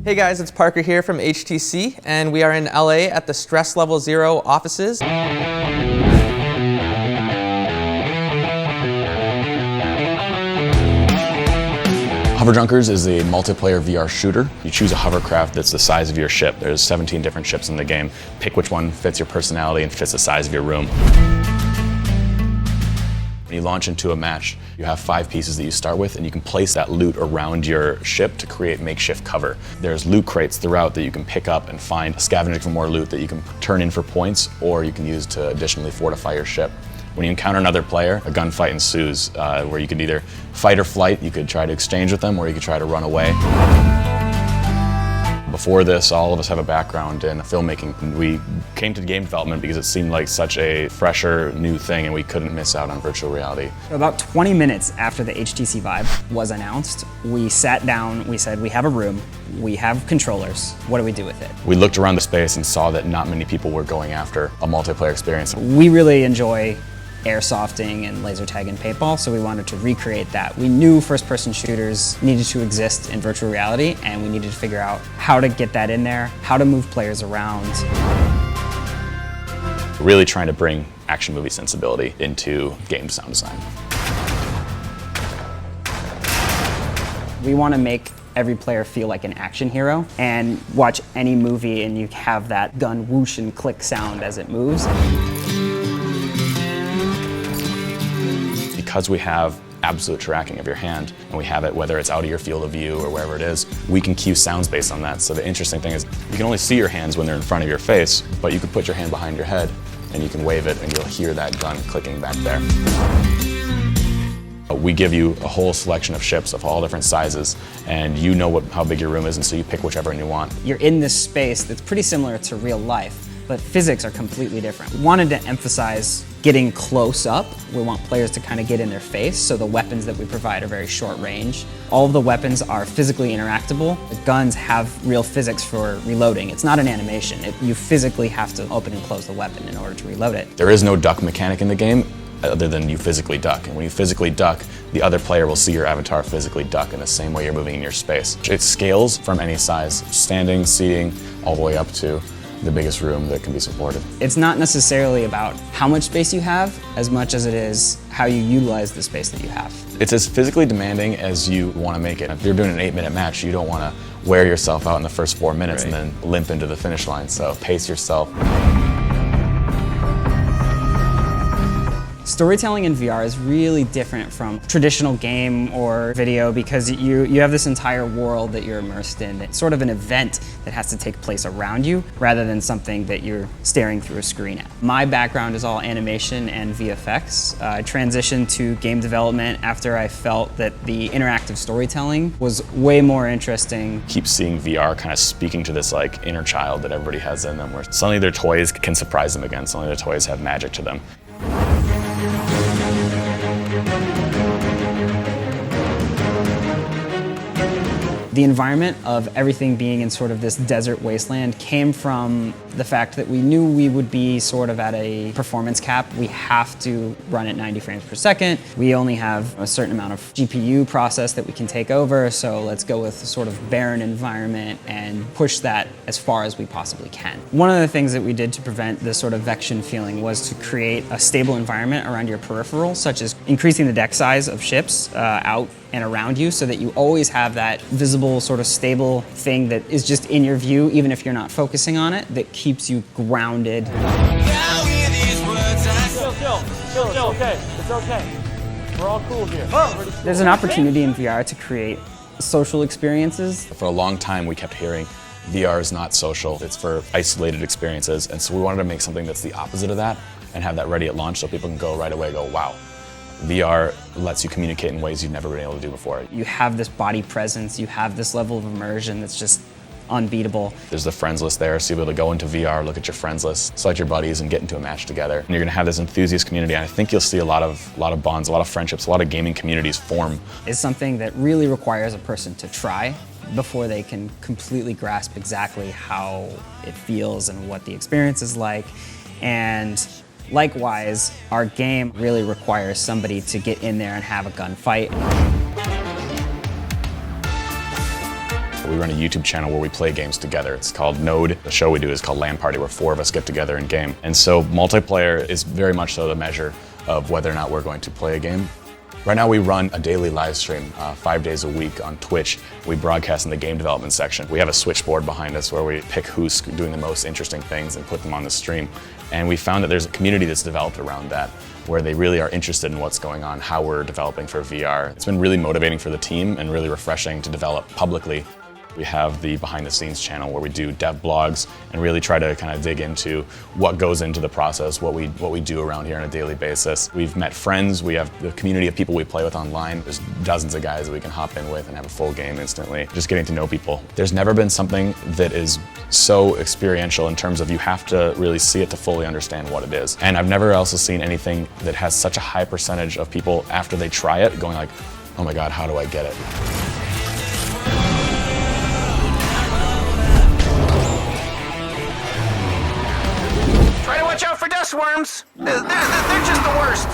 Hey guys, it's Parker here from HTC, and we are in LA at the Stress Level Zero offices. Hoverjunkers is a multiplayer VR shooter. You choose a hovercraft that's the size of your ship. There's 17 different ships in the game. Pick which one fits your personality and fits the size of your room. When you launch into a match, you have 5 pieces that you start with, and you can place that loot around your ship to create makeshift cover. There's loot crates throughout that you can pick up and find, scavenging for more loot that you can turn in for points, or you can use to additionally fortify your ship. When you encounter another player, a gunfight ensues where you could either fight or flight, you could try to exchange with them, or you could try to run away. Before this, all of us have a background in filmmaking. We came to game development because it seemed like such a fresher, new thing, and we couldn't miss out on virtual reality. About 20 minutes after the HTC Vive was announced, we sat down, we said, we have a room, we have controllers, what do we do with it? We looked around the space and saw that not many people were going after a multiplayer experience. We really enjoy airsofting and laser tag and paintball, so we wanted to recreate that. We knew first-person shooters needed to exist in virtual reality, and we needed to figure out how to get that in there, how to move players around. Really trying to bring action movie sensibility into game sound design. We want to make every player feel like an action hero, and watch any movie and you have that gun whoosh and click sound as it moves. Because we have absolute tracking of your hand, and we have it whether it's out of your field of view or wherever it is, we can cue sounds based on that. So the interesting thing is you can only see your hands when they're in front of your face, but you can put your hand behind your head and you can wave it and you'll hear that gun clicking back there. We give you a whole selection of ships of all different sizes, and you know how big your room is, and so you pick whichever one you want. You're in this space that's pretty similar to real life, but physics are completely different. We wanted to emphasize getting close up. We want players to kind of get in their face, so the weapons that we provide are very short range. All of the weapons are physically interactable. The guns have real physics for reloading. It's not an animation. You physically have to open and close the weapon in order to reload it. There is no duck mechanic in the game other than you physically duck. And when you physically duck, the other player will see your avatar physically duck in the same way you're moving in your space. It scales from any size, standing, seating, all the way up to the biggest room that can be supported. It's not necessarily about how much space you have as much as it is how you utilize the space that you have. It's as physically demanding as you want to make it. If you're doing an 8-minute match, you don't want to wear yourself out in the first 4 minutes and then limp into the finish line. So pace yourself. Storytelling in VR is really different from traditional game or video because you have this entire world that you're immersed in. It's sort of an event that has to take place around you rather than something that you're staring through a screen at. My background is all animation and VFX. I transitioned to game development after I felt that the interactive storytelling was way more interesting. Keep seeing VR kind of speaking to this like inner child that everybody has in them, where suddenly their toys can surprise them again. Suddenly their toys have magic to them. The environment of everything being in sort of this desert wasteland came from the fact that we knew we would be sort of at a performance cap. We have to run at 90 frames per second. We only have a certain amount of GPU process that we can take over, so let's go with a sort of barren environment and push that as far as we possibly can. One of the things that we did to prevent this sort of vection feeling was to create a stable environment around your peripherals, such as increasing the deck size of ships out and around you so that you always have that visible sort of stable thing that is just in your view, even if you're not focusing on it, that keeps you grounded. Chill, okay. It's okay. We're all cool here. There's an opportunity in VR to create social experiences. For a long time, we kept hearing VR is not social, it's for isolated experiences. And so we wanted to make something that's the opposite of that and have that ready at launch so people can go right away, go, wow. VR lets you communicate in ways you've never been able to do before. You have this body presence, you have this level of immersion that's just unbeatable. There's the friends list there, so you'll be able to go into VR, look at your friends list, select your buddies, and get into a match together. And you're gonna have this enthusiast community, and I think you'll see a lot of bonds, a lot of friendships, a lot of gaming communities form. It's something that really requires a person to try before they can completely grasp exactly how it feels and what the experience is like. And likewise, our game really requires somebody to get in there and have a gunfight. We run a YouTube channel where we play games together. It's called Node. The show we do is called LAN Party, where 4 of us get together in game. And so multiplayer is very much so the measure of whether or not we're going to play a game. Right now we run a daily live stream 5 days a week on Twitch. We broadcast in the game development section. We have a switchboard behind us where we pick who's doing the most interesting things and put them on the stream. And we found that there's a community that's developed around that, where they really are interested in what's going on, how we're developing for VR. It's been really motivating for the team and really refreshing to develop publicly. We have the behind the scenes channel where we do dev blogs and really try to kind of dig into what goes into the process, what we do around here on a daily basis. We've met friends, we have the community of people we play with online. There's dozens of guys that we can hop in with and have a full game instantly, just getting to know people. There's never been something that is so experiential in terms of you have to really see it to fully understand what it is. And I've never also seen anything that has such a high percentage of people after they try it going like, oh my God, how do I get it? Try to watch out for dust worms. They're just the worst.